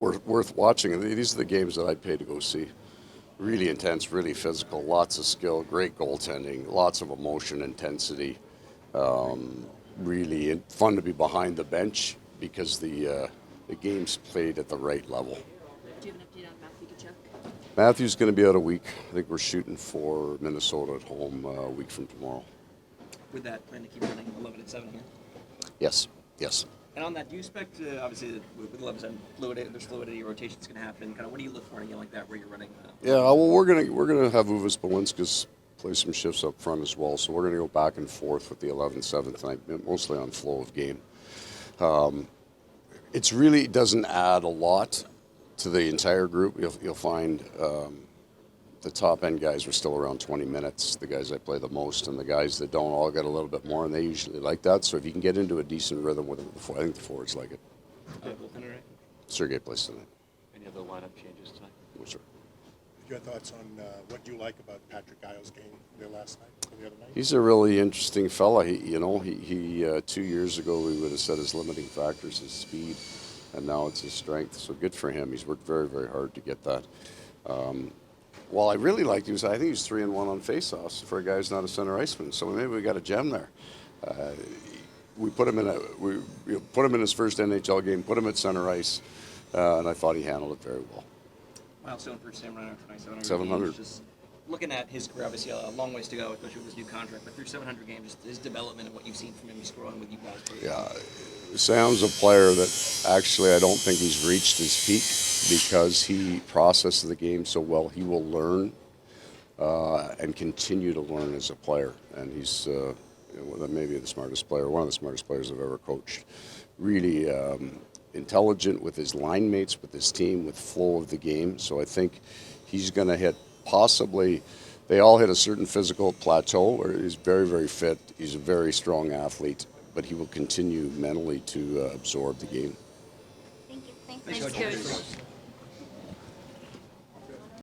worth watching. These are the games that I'd pay to go see. Really intense, really physical, lots of skill, great goaltending, lots of emotion, intensity. Really fun to be behind the bench because the game's played at the right level. Do you have an update on Matthew Tkachuk? Matthew's going to be out a week. I think we're shooting for Minnesota at home a week from tomorrow. With that plan to keep running 11 and 7 here. Yes, yes. And on that, do you expect, obviously, with 11 and 7, there's fluidity, rotation's going to happen. Kind of, what do you look for in a game like that where you're running? Yeah, well, we're gonna have Uvis Balinskis play some shifts up front as well. So we're gonna go back and forth with the 11-7 tonight, mostly on flow of game. It's really doesn't add a lot to the entire group. You'll find the top end guys are still around 20 minutes. The guys that play the most, and the guys that don't all get a little bit more, and they usually like that. So if you can get into a decent rhythm with them, I think the forwards like it. Right? Sergei plays tonight. Any other lineup changes tonight? Oh, sure. Your thoughts on what you like about Patrick Isle's game there last night or the other night? He's a really interesting fella. He 2 years ago we would have said his limiting factor is his speed, and now it's his strength. So good for him. He's worked very, very hard to get that. Well, I really liked him. I think he's 3-1 on faceoffs for a guy who's not a center iceman. So maybe we got a gem there. We put him in his first NHL game, put him at center ice, and I thought he handled it very well. Milestone for Sam Reinhart tonight, 700. games. Just looking at his career, obviously a long ways to go, especially with his new contract. But through 700 games, just his development and what you've seen from him, he's growing with you guys. Yeah, Sam's a player that actually I don't think he's reached his peak because he processes the game so well. He will learn and continue to learn as a player, and he's maybe the smartest player, one of the smartest players I've ever coached. Really intelligent with his line mates, with his team, with flow of the game. So I think he's going to hit possibly. They all hit a certain physical plateau where he's very, very fit. He's a very strong athlete, but he will continue mentally to absorb the game. Thank you. Thanks. Thanks, Thanks, Coach. Coach.